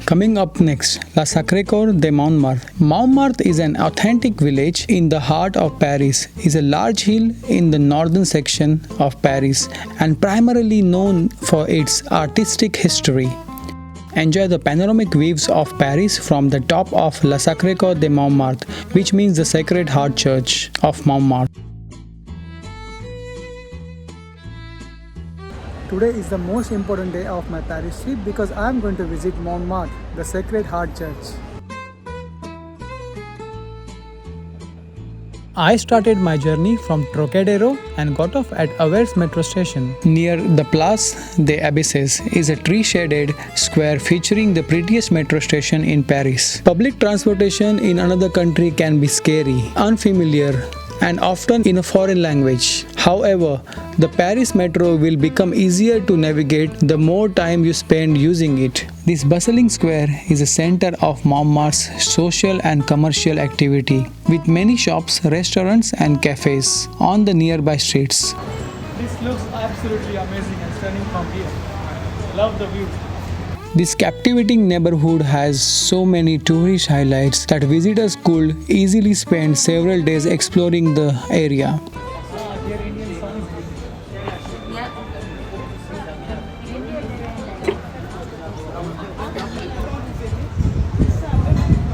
Coming up next, La Sacré-Cœur de Montmartre. Montmartre is an authentic village in the heart of Paris. It's a large hill in the northern section of Paris and primarily known for its artistic history. Enjoy the panoramic views of Paris from the top of La Sacré-Cœur de Montmartre, which means the Sacred Heart Church of Montmartre. Today is the most important day of my Paris trip because I am going to visit Montmartre, the Sacred Heart Church. I started my journey from Trocadero and got off at Auvers metro station. Near the Place des Abysses is a tree-shaded square featuring the prettiest metro station in Paris. Public transportation in another country can be scary, unfamiliar, and often in a foreign language. However, the Paris metro will become easier to navigate the more time you spend using it. This bustling square is a center of Montmartre's social and commercial activity, with many shops, restaurants, and cafes on the nearby streets. This looks absolutely amazing and stunning from here. Love the view. This captivating neighborhood has so many tourist highlights that visitors could easily spend several days exploring the area.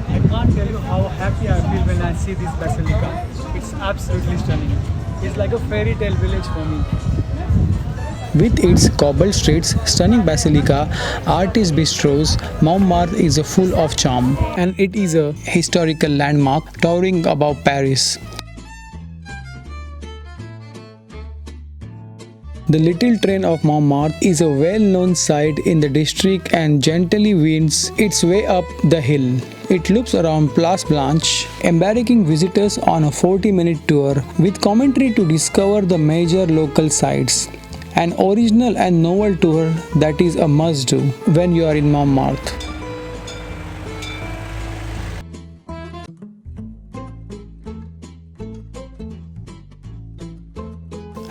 I can't tell you how happy I feel when I see this basilica. It's absolutely stunning. It's like a fairy tale village for me. With its cobbled streets, stunning basilica, artist bistros, Montmartre is full of charm, and it is a historical landmark towering above Paris. The Little Train of Montmartre is a well-known sight in the district and gently winds its way up the hill. It loops around Place Blanche, embarking visitors on a 40-minute tour with commentary to discover the major local sites. An original and novel tour that is a must-do when you are in Montmartre.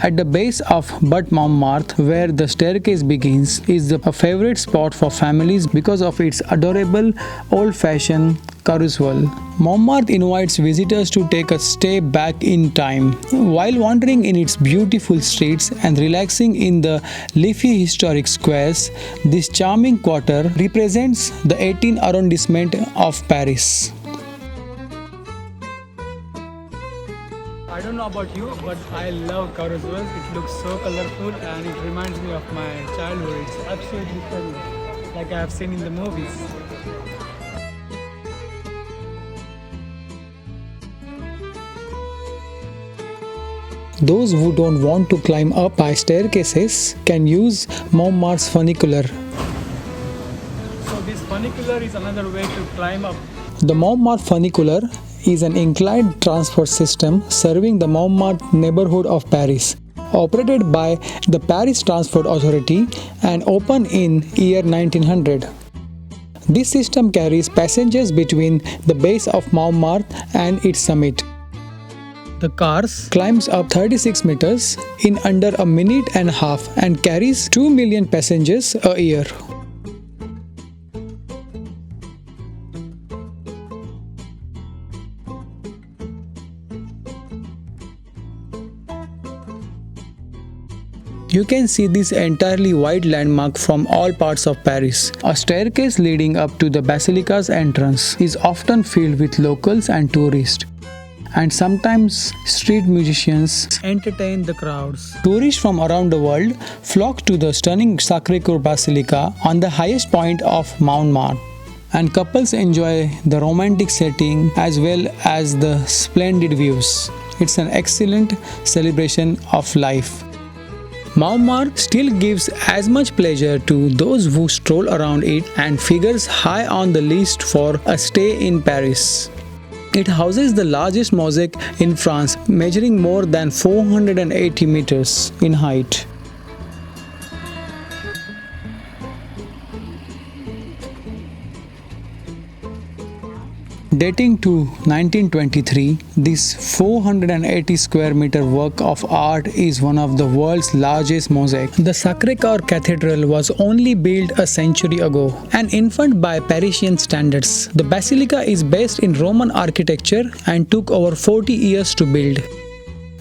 At the base of Butte Montmartre, where the staircase begins, is a favorite spot for families because of its adorable old-fashioned carousel. Montmartre invites visitors to take a step back in time. While wandering in its beautiful streets and relaxing in the leafy historic squares, this charming quarter represents the 18th arrondissement of Paris. I don't know about you, but I love carousels. It looks so colorful and it reminds me of my childhood. It's absolutely stunning, like I have seen in the movies. Those who don't want to climb up by staircases can use Montmartre's funicular. So this funicular is another way to climb up. The Montmartre funicular is an inclined transport system serving the Montmartre neighborhood of Paris, operated by the Paris Transport Authority and opened in year 1900. This system carries passengers between the base of Montmartre and its summit. The cars climbs up 36 meters in under a minute and a half and carries 2 million passengers a year. You can see this entirely wide landmark from all parts of Paris. A staircase leading up to the basilica's entrance is often filled with locals and tourists, and sometimes street musicians entertain the crowds. Tourists from around the world flock to the stunning Sacré-Cœur Basilica on the highest point of Montmartre, and couples enjoy the romantic setting as well as the splendid views. It's an excellent celebration of life. Montmartre still gives as much pleasure to those who stroll around it and figures high on the list for a stay in Paris. It houses the largest mosque in France, measuring more than 480 meters in height. Dating to 1923, this 480 square meter work of art is one of the world's largest mosaics. The Sacré-Cœur Cathedral was only built a century ago, an infant by Parisian standards. The basilica is based in Roman architecture and took over 40 years to build.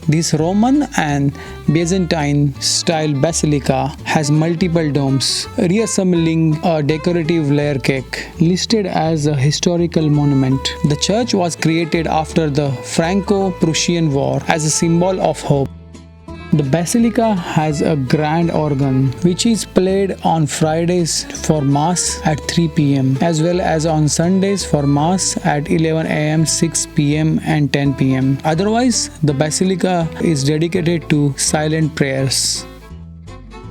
This Roman and Byzantine style basilica has multiple domes, resembling a decorative layer cake. Listed as a historical monument, the church was created after the Franco-Prussian War as a symbol of hope. The basilica has a grand organ which is played on Fridays for Mass at 3 p.m. as well as on Sundays for Mass at 11 a.m., 6 p.m. and 10 p.m. Otherwise, the basilica is dedicated to silent prayers.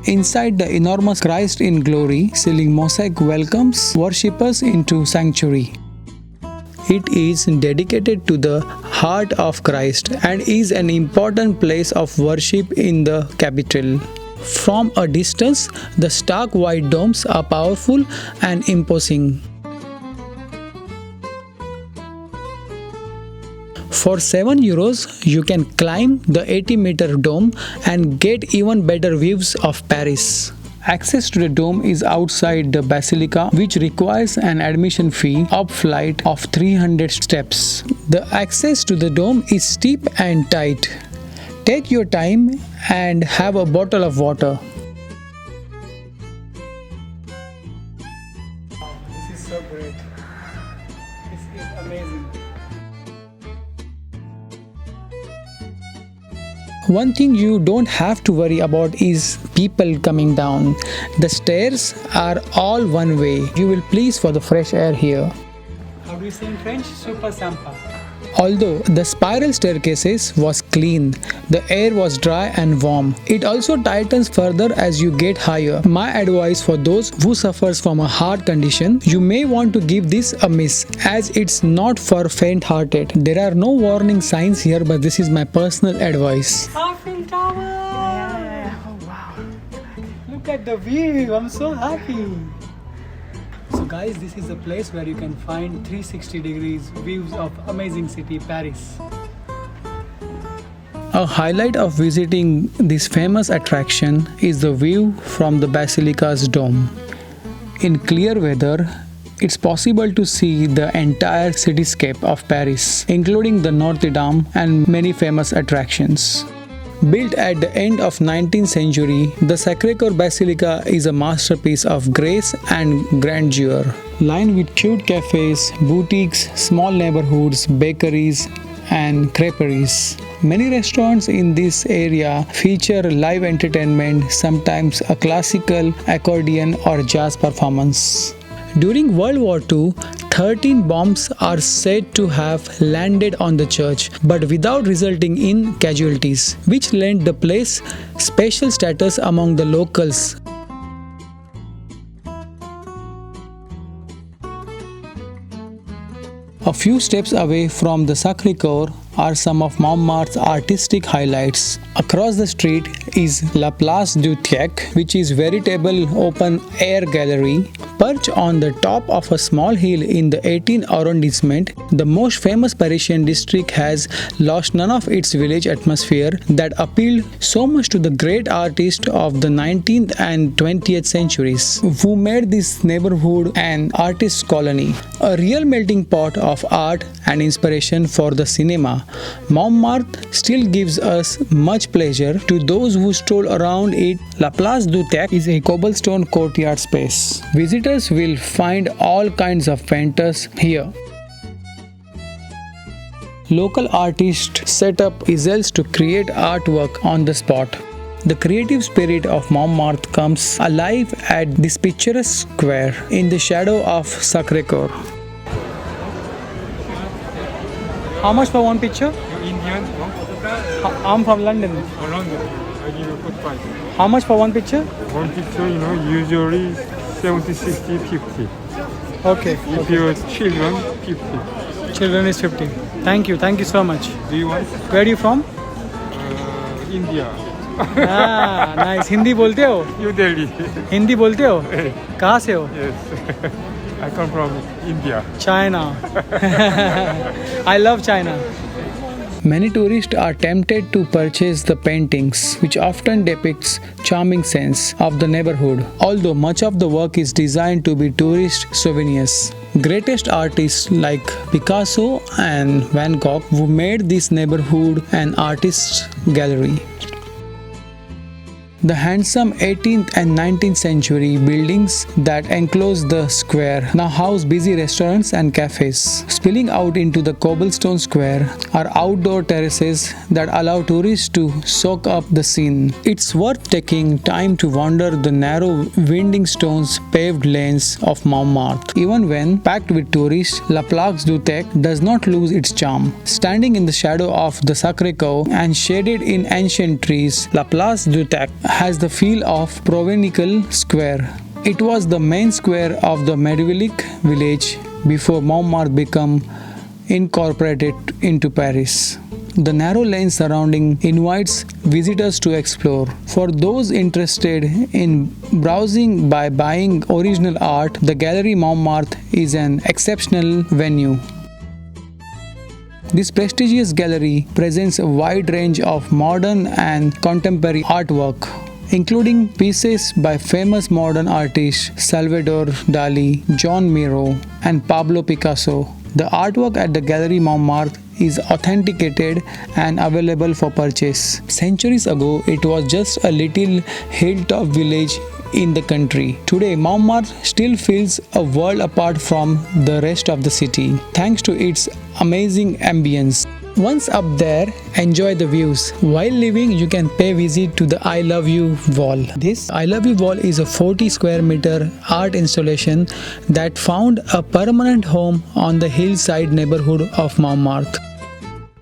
Inside, the enormous Christ in glory ceiling mosaic welcomes worshippers into sanctuary. It is dedicated to the heart of Christ and is an important place of worship in the capital. From a distance, the stark white domes are powerful and imposing. For €7, you can climb the 80-meter dome and get even better views of Paris. Access to the dome is outside the basilica, which requires an admission fee up flight of 300 steps. The access to the dome is steep and tight. Take your time and have a bottle of water. This is so great. This is amazing. One thing you don't have to worry about is people coming down. The stairs are all one way. You will please for the fresh air here. How do you say in French? Super sympa. Although the spiral staircases was clean, the air was dry and warm. It also tightens further as you get higher. My advice for those who suffers from a heart condition, you may want to give this a miss as it's not for faint-hearted. There are no warning signs here, but this is my personal advice. Eiffel Tower! Oh wow. Look at the view. I'm so happy. So guys, this is a place where you can find 360 degrees views of amazing city Paris. A highlight of visiting this famous attraction is the view from the basilica's dome. In clear weather, it's possible to see the entire cityscape of Paris, including the Notre Dame and many famous attractions. Built at the end of 19th century, the Sacré-Cœur Basilica is a masterpiece of grace and grandeur. Lined with cute cafes, boutiques, small neighborhoods, bakeries, and creperies. Many restaurants in this area feature live entertainment, sometimes a classical, accordion, or jazz performance. During World War II, 13 bombs are said to have landed on the church, but without resulting in casualties, which lent the place special status among the locals. A few steps away from the Sacré-Cœur are some of Montmartre's artistic highlights. Across the street is La Place du Thiècle, which is veritable open-air gallery. Perched on the top of a small hill in the 18th arrondissement, the most famous Parisian district has lost none of its village atmosphere that appealed so much to the great artists of the 19th and 20th centuries, who made this neighborhood an artist's colony, a real melting pot of art and inspiration for the cinema. Montmartre still gives us much pleasure to those who stroll around it. La Place du Thiècle is a cobblestone courtyard space. Visitors will find all kinds of painters here. Local artists set up easels to create artwork on the spot. The creative spirit of Montmartre comes alive at this picturesque square in the shadow of Sacré-Cœur. How much for one picture? Indian, no? I'm from London. Or London. I give you a good price. How much for one picture? One picture, usually 70, 60, 50. Okay. If you're children, 50. Children is 50. Thank you so much. Do you want? Where are you from? India. हाँ nice. Hindi बोलते हो? New Delhi. Hindi बोलते हो? कहाँ से हो? Yes. I come from India. China. I love China. Many tourists are tempted to purchase the paintings, which often depicts charming scenes of the neighborhood, although much of the work is designed to be tourist souvenirs. Greatest artists like Picasso and Van Gogh who made this neighborhood an artist's gallery. The handsome 18th and 19th century buildings that enclose the square now house busy restaurants and cafes. Spilling out into the cobblestone square are outdoor terraces that allow tourists to soak up the scene. It's worth taking time to wander the narrow winding stones paved lanes of Montmartre. Even when packed with tourists, La Place du Tech does not lose its charm. Standing in the shadow of the Sacré-Cœur and shaded in ancient trees, La Place du Tech has the feel of Provenical Square. It was the main square of the medieval village before Montmartre became incorporated into Paris. The narrow lane surrounding invites visitors to explore. For those interested in browsing by buying original art, the Galerie Montmartre is an exceptional venue. This prestigious gallery presents a wide range of modern and contemporary artwork, including pieces by famous modern artists Salvador Dali, John Miro, and Pablo Picasso. The artwork at the Galerie Montmartre is authenticated and available for purchase. Centuries ago, it was just a little hilltop village in the country. Today, Montmartre still feels a world apart from the rest of the city, thanks to its amazing ambience. Once up there, enjoy the views. While leaving, you can pay visit to the I Love You wall. This I Love You wall is a 40 square meter art installation that found a permanent home on the hillside neighborhood of Montmartre.